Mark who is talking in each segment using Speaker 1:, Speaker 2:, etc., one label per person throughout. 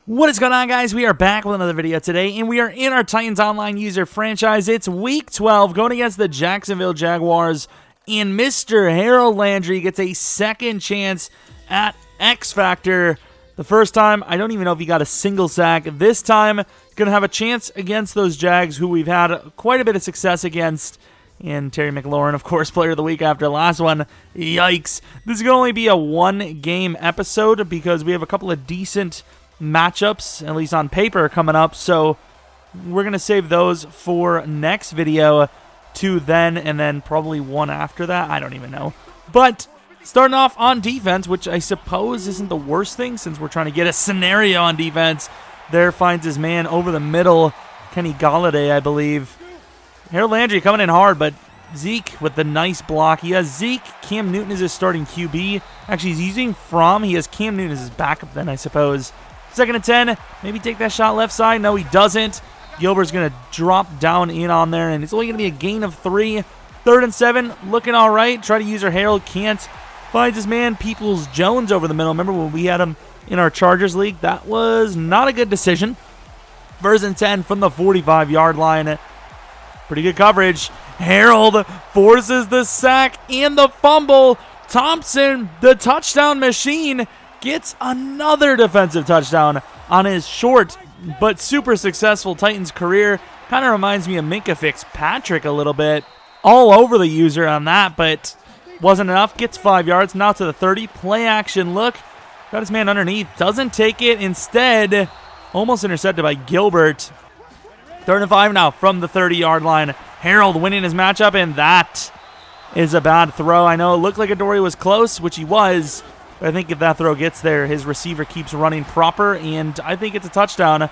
Speaker 1: What is going on, guys? We are back with another video today, and we are in our Titans Online user franchise. It's Week 12, going against the Jacksonville Jaguars, and Mr. Harold Landry gets a second chance at X Factor. The first time, I don't even know if he got a single sack. This time, he's going to have a chance against those Jags, who we've had quite a bit of success against. And Terry McLaurin, of course, Player of the Week after the last one. Yikes. This is going to only be a one-game episode because we have a couple of decent matchups, at least on paper, coming up, so we're going to save those for next video, two then, and then probably one after that. I don't even know. But starting off on defense, which I suppose isn't the worst thing since we're trying to get a scenario on defense. There finds his man over the middle, Kenny Galladay, I believe. Harold Landry coming in hard, but Zeke with the nice block. He has Zeke. Cam Newton is his starting QB. Actually, he's using Fromm. He has Cam Newton as his backup then, I suppose. Second and 10, maybe take that shot left side. No, he doesn't. Gilbert's going to drop down in on there, and it's only going to be a gain of 3. Third and 7, looking all right. Try to use her. Harold can't. Finds his man, Peoples-Jones, over the middle. Remember when we had him in our Chargers League? That was not a good decision. First and 10 from the 45-yard line. Pretty good coverage. Harold forces the sack and the fumble. Thompson, the touchdown machine, gets another defensive touchdown on his short but super successful Titans career. Kind of reminds me of Minkah Fitzpatrick a little bit. All over the user on that, but wasn't enough. Gets 5 yards, now to the 30. Play action look. Got his man underneath. Doesn't take it. Instead, almost intercepted by Gilbert. Third and 5 now from the 30-yard line. Harold winning his matchup, and that is a bad throw. I know it looked like Adoree was close, which he was. But I think if that throw gets there, his receiver keeps running proper, and I think it's a touchdown.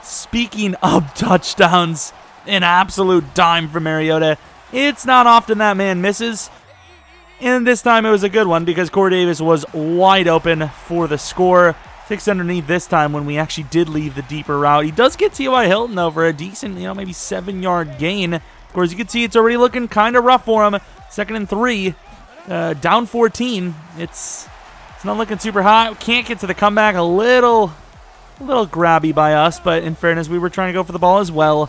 Speaker 1: Speaking of touchdowns, an absolute dime from Mariota. It's not often that man misses, and this time it was a good one because Corey Davis was wide open for the score. 6 underneath this time when we actually did leave the deeper route. He does get T.Y. Hilton, though, for a decent, maybe 7-yard gain. Of course, you can see it's already looking kind of rough for him. Second and 3, down 14. It's not looking super hot. Can't get to the comeback. A little grabby by us, but in fairness, we were trying to go for the ball as well.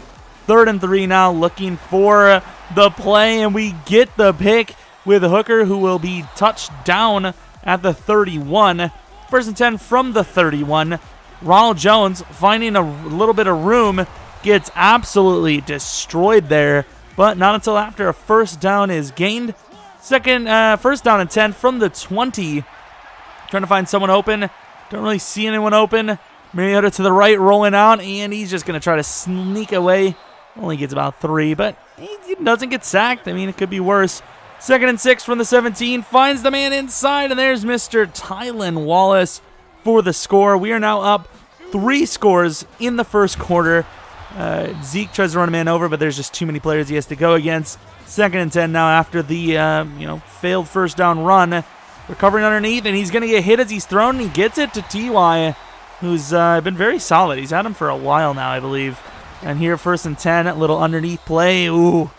Speaker 1: Third and 3 now, looking for the play, and we get the pick with Hooker, who will be touched down at the 31. First and 10 from the 31. Ronald Jones, finding a little bit of room, gets absolutely destroyed there, but not until after a first down is gained. First down and 10 from the 20. Trying to find someone open. Don't really see anyone open. Mariota to the right, rolling out, and he's just going to try to sneak away. Only gets about 3, but he doesn't get sacked. I mean, it could be worse. Second and 6 from the 17. Finds the man inside, and there's Mr. Tylan Wallace for the score. We are now up 3 scores in the first quarter. Zeke tries to run a man over, but there's just too many players he has to go against. Second and 10 now after the failed first down run. Recovering underneath, and he's going to get hit as he's thrown, and he gets it to T.Y., who's been very solid. He's had him for a while now, I believe. And here, first and 10, a little underneath play. Ooh,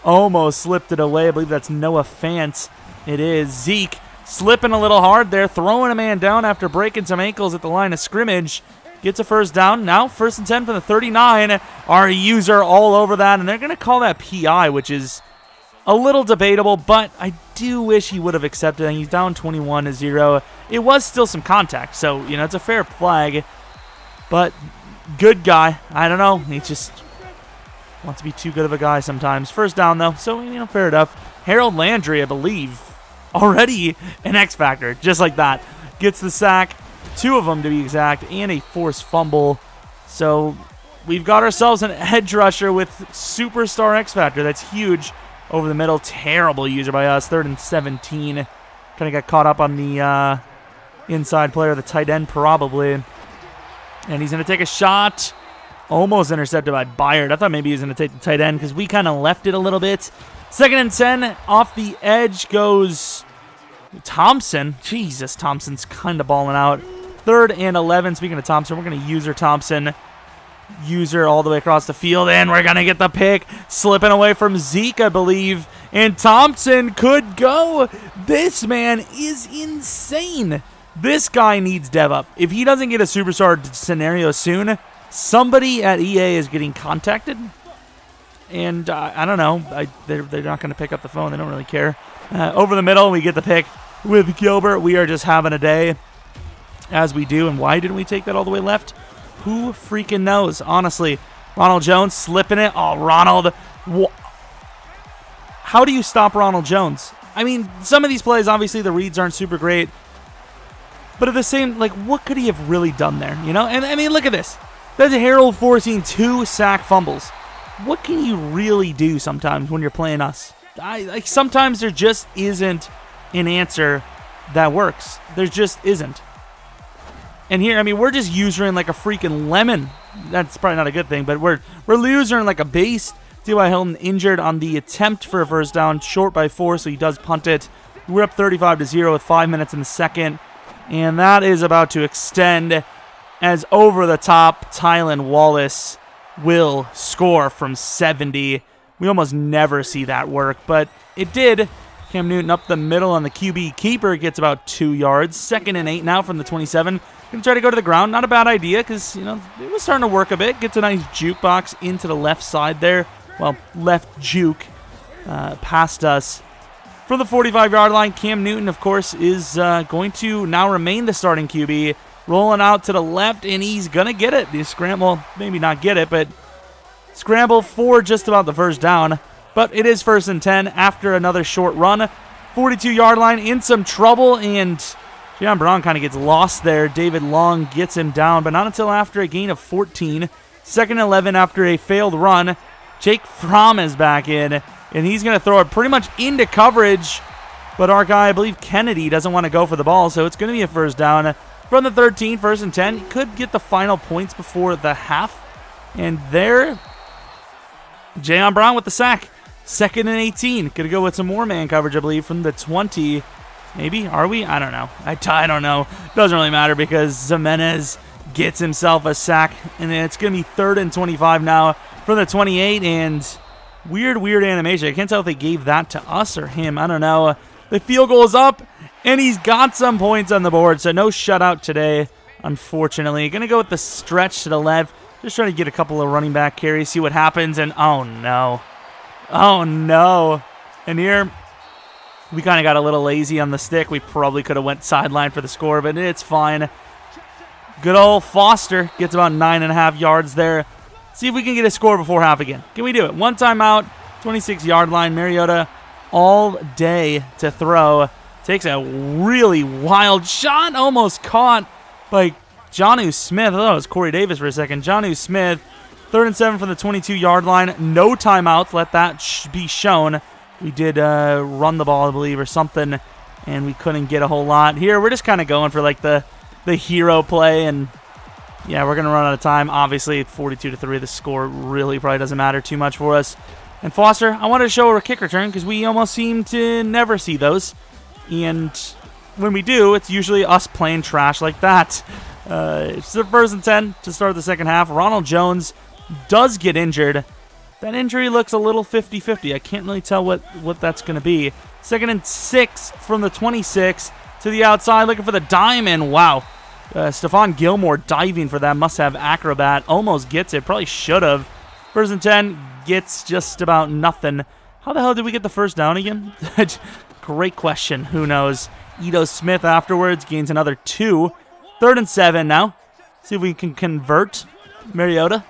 Speaker 1: almost slipped it away. I believe that's Noah Fant. It is Zeke slipping a little hard there, throwing a man down after breaking some ankles at the line of scrimmage. Gets a first down. Now, first and 10 from the 39. Our user all over that, and they're going to call that PI, which is a little debatable, but I do wish he would have accepted it. He's down 21-0. It was still some contact, so, it's a fair flag. But good guy. I don't know. He just wants to be too good of a guy sometimes. First down, though, so, fair enough. Harold Landry, I believe, already an X Factor, just like that. Gets the sack, 2 of them to be exact, and a forced fumble. So we've got ourselves an edge rusher with superstar X Factor. That's huge. Over the middle, terrible user by us. Third and 17. Kind of got caught up on the inside player, the tight end probably. And he's going to take a shot. Almost intercepted by Byard. I thought maybe he was going to take the tight end because we kind of left it a little bit. Second and 10. Off the edge goes Thompson. Jesus, Thompson's kind of balling out. Third and 11. Speaking of Thompson, we're going to user Thompson. User all the way across the field, and we're going to get the pick. Slipping away from Zeke, I believe. And Thompson could go. This man is insane. This guy needs dev up. If he doesn't get a superstar scenario soon, somebody at EA is getting contacted. And I don't know. They're not going to pick up the phone. They don't really care. Over the middle, we get the pick with Gilbert. We are just having a day, as we do. And why didn't we take that all the way left? Who freaking knows? Honestly, Ronald Jones slipping it. Oh, Ronald. How do you stop Ronald Jones? I mean, some of these plays, obviously, the reads aren't super great. But at the same, like, what could he have really done there? You know? And, I mean, look at this. That's Harold forcing 2 sack fumbles. What can you really do sometimes when you're playing us? Sometimes there just isn't an answer that works. There just isn't. And here, I mean, we're just usering like a freaking lemon. That's probably not a good thing, but we're usering like a beast. T.Y. Hilton injured on the attempt for a first down, short by 4, so he does punt it. We're up 35-0 with 5 minutes in the second, and that is about to extend as over the top Tylan Wallace will score from 70. We almost never see that work, but it did. Cam Newton up the middle on the QB keeper gets about 2 yards. 2nd and 8 now from the 27. Going to try to go to the ground. Not a bad idea because, you know, it was starting to work a bit. Gets a nice juke box into the left side there. Well, left juke past us. From the 45-yard line, Cam Newton, of course, is going to now remain the starting QB. Rolling out to the left, and he's going to get it. The scramble, maybe not get it, but scramble for just about the first down. But it is 1st and 10 after another short run. 42-yard line in some trouble, and Jaylen Brown kind of gets lost there. David Long gets him down, but not until after a gain of 14. 2nd and 11 after a failed run. Jake Fromm is back in, and he's going to throw it pretty much into coverage. But our guy, I believe Kennedy, doesn't want to go for the ball, so it's going to be a first down. From the 13, 1st and 10. He could get the final points before the half. And there, Jaylen Brown with the sack. 2nd and 18. Going to go with some more man coverage, I believe, from the 20. Maybe? Are we? I don't know. I don't know. Doesn't really matter because Jimenez gets himself a sack. And then it's going to be 3rd and 25 now from the 28. And weird animation. I can't tell if they gave that to us or him. I don't know. The field goal is up. And he's got some points on the board, so no shutout today, unfortunately. Going to go with the stretch to the left. Just trying to get a couple of running back carries, see what happens, and oh no. Oh no. And here, we kind of got a little lazy on the stick. We probably could have went sideline for the score, but it's fine. Good old Foster gets about 9.5 yards there. See if we can get a score before half again. Can we do it? 1 timeout, 26-yard line. Mariota all day to throw. Takes a really wild shot, almost caught by Jonnu Smith. I thought it was Corey Davis for a second. Jonnu Smith, 3rd and 7 from the 22-yard line. No timeouts, let that be shown. We did run the ball, I believe, or something, and we couldn't get a whole lot. Here, we're just kind of going for like the hero play, and yeah, we're going to run out of time. Obviously, 42-3, the score really probably doesn't matter too much for us. And Foster, I wanted to show a kick return because we almost seem to never see those. And when we do, it's usually us playing trash like that. It's the 1st and 10 to start the second half. Ronald Jones does get injured. That injury looks a little 50-50. I can't really tell what that's going to be. 2nd and 6 from the 26 to the outside, looking for the dime, and wow. Stephon Gilmore diving for that must-have acrobat. Almost gets it. Probably should have. 1st and 10 gets just about nothing. How the hell did we get the first down again? Great question. Who knows? Ito Smith afterwards gains another 2. 3rd and 7 now. See if we can convert. Mariota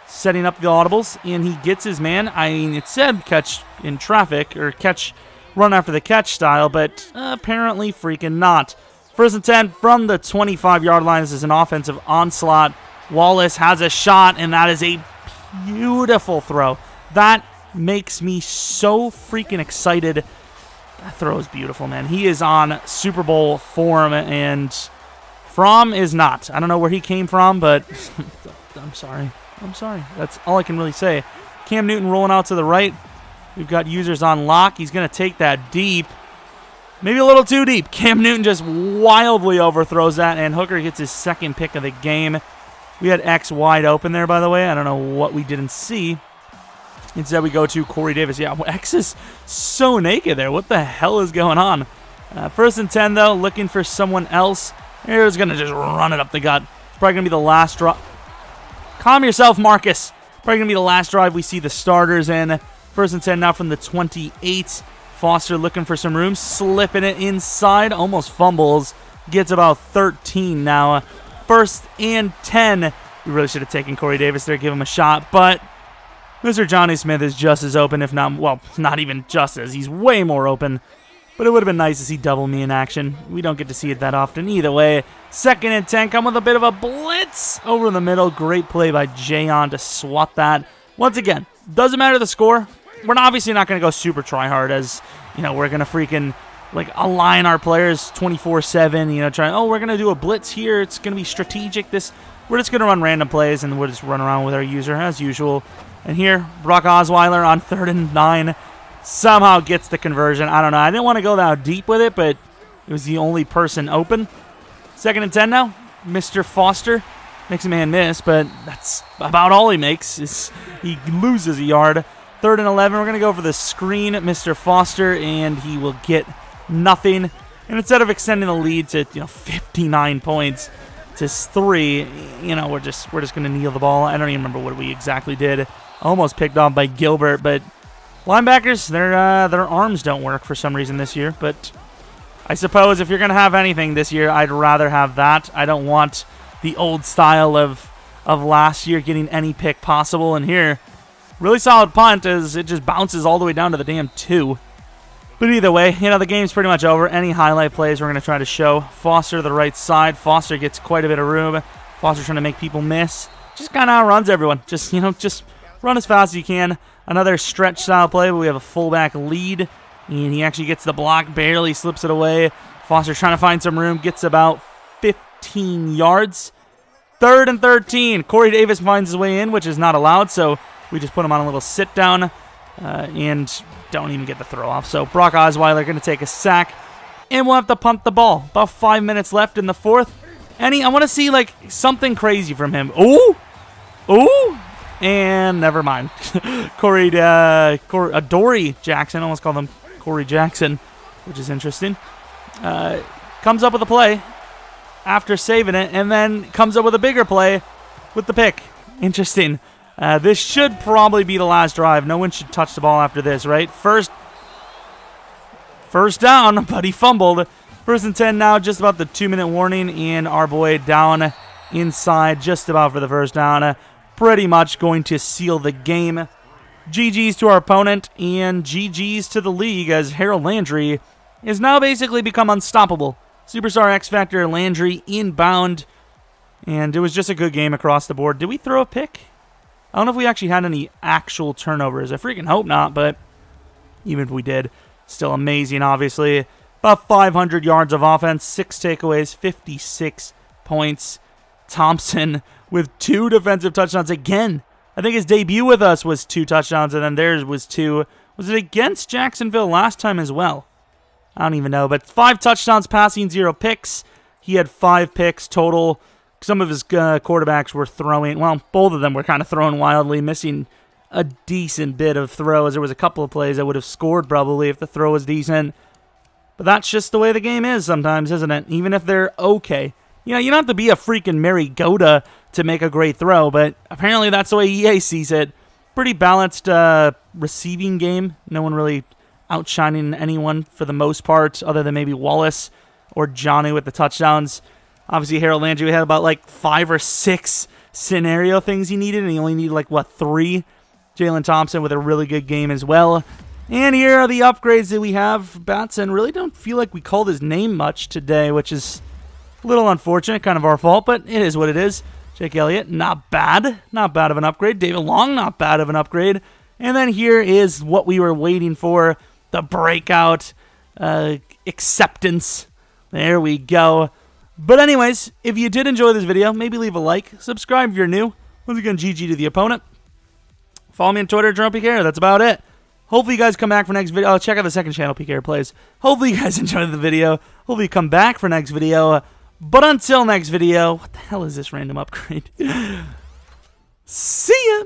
Speaker 1: setting up the audibles, and he gets his man. I mean, it said catch in traffic, or catch, run after the catch style, but apparently freaking not. 1st and 10 from the 25-yard line. This is an offensive onslaught. Wallace has a shot, and that is a beautiful throw. That makes me so freaking excited. That throw is beautiful, man. He is on Super Bowl form, and Fromm is not. I don't know where he came from, but I'm sorry. That's all I can really say. Cam Newton rolling out to the right. We've got users on lock. He's going to take that deep. Maybe a little too deep. Cam Newton just wildly overthrows that, and Hooker gets his 2nd pick of the game. We had X wide open there, by the way. I don't know what we didn't see. Instead, we go to Corey Davis. Yeah, X is so naked there. What the hell is going on? 1st and 10, though, looking for someone else He's going to just run it up the gut. It's probably going to be the last drive. Calm yourself, Marcus. Probably going to be the last drive we see the starters in. 1st and 10 now from the 28. Foster looking for some room, slipping it inside, almost fumbles. Gets about 13 now. 1st and 10. We really should have taken Corey Davis there, give him a shot, but Mr. Johnny Smith is just as open, if not, well, not even just as. He's way more open, but it would have been nice to see double me in action. We don't get to see it that often either way. 2nd and 10, come with a bit of a blitz over the middle. Great play by Jayon to swat that. Once again, doesn't matter the score. We're obviously not going to go super try hard as, you know, we're going to freaking like align our players 24/7, you know, trying, oh, we're going to do a blitz here. It's going to be strategic. We're just going to run random plays, and we'll just run around with our user as usual. And here, Brock Osweiler on 3rd and 9 somehow gets the conversion. I don't know. I didn't want to go that deep with it, but it was the only person open. 2nd and 10 now. Mr. Foster makes a man miss, but that's about all he makes. Is he loses a yard. 3rd and 11. We're going to go for the screen, Mr. Foster, and he will get nothing. And instead of extending the lead to 59 points to 3, we're just going to kneel the ball. I don't even remember what we exactly did. Almost picked off by Gilbert, but linebackers, their arms don't work for some reason this year. But I suppose if you're going to have anything this year, I'd rather have that. I don't want the old style of last year getting any pick possible. And here, really solid punt as it just bounces all the way down to the damn 2. But either way, the game's pretty much over. Any highlight plays we're going to try to show. Foster to the right side. Foster gets quite a bit of room. Foster trying to make people miss. Just kind of outruns everyone. Just run as fast as you can. Another stretch style play, but we have a fullback lead. And he actually gets the block, barely slips it away. Foster's trying to find some room. Gets about 15 yards. 3rd and 13. Corey Davis finds his way in, which is not allowed. So we just put him on a little sit down. And don't even get the throw off. So Brock Osweiler going to take a sack, and we'll have to punt the ball. About 5 minutes left in the 4th. I want to see like something crazy from him. Ooh, and never mind. Dory Jackson, almost called him Corey Jackson, which is interesting. Comes up with a play after saving it, and then comes up with a bigger play with the pick. Interesting. This should probably be the last drive. No one should touch the ball after this, right? First down, but he fumbled. 1st and 10 now, just about the 2-minute warning, and our boy down inside just about for the 1st down. Pretty much going to seal the game. GG's to our opponent, and GG's to the league as Harold Landry has now basically become unstoppable. Superstar X Factor Landry inbound, and it was just a good game across the board. Did we throw a pick? I don't know if we actually had any actual turnovers. I freaking hope not, but even if we did, still amazing, obviously. About 500 yards of offense, 6 takeaways, 56 points. Thompson with 2 defensive touchdowns again. I think his debut with us was 2 touchdowns, and then theirs was 2. Was it against Jacksonville last time as well? I don't even know, but 5 touchdowns passing, 0 picks. He had 5 picks total. Some of his quarterbacks were throwing, well, both of them were kind of throwing wildly, missing a decent bit of throws. There was a couple of plays that would have scored probably if the throw was decent. But that's just the way the game is sometimes, isn't it? Even if they're okay. You don't have to be a freaking Mary Goda to make a great throw, but apparently that's the way EA sees it. Pretty balanced receiving game. No one really outshining anyone for the most part, other than maybe Wallace or Johnny with the touchdowns. Obviously, Harold Landry had about like 5 or 6 scenario things he needed, and he only needed like, 3? Jalen Thompson with a really good game as well. And here are the upgrades that we have. Batson, really don't feel like we called his name much today, which is a little unfortunate, kind of our fault, but it is what it is. Jake Elliott, not bad. Not bad of an upgrade. David Long, not bad of an upgrade. And then here is what we were waiting for, the breakout acceptance. There we go. But anyways, if you did enjoy this video, maybe leave a like. Subscribe if you're new. Once again, GG to the opponent. Follow me on Twitter, Jeromepkr. That's about it. Hopefully you guys come back for next video. Oh, check out the second channel, PKR Plays. Hopefully you guys enjoyed the video. Hopefully you come back for next video. But until next video, what the hell is this random upgrade? See ya!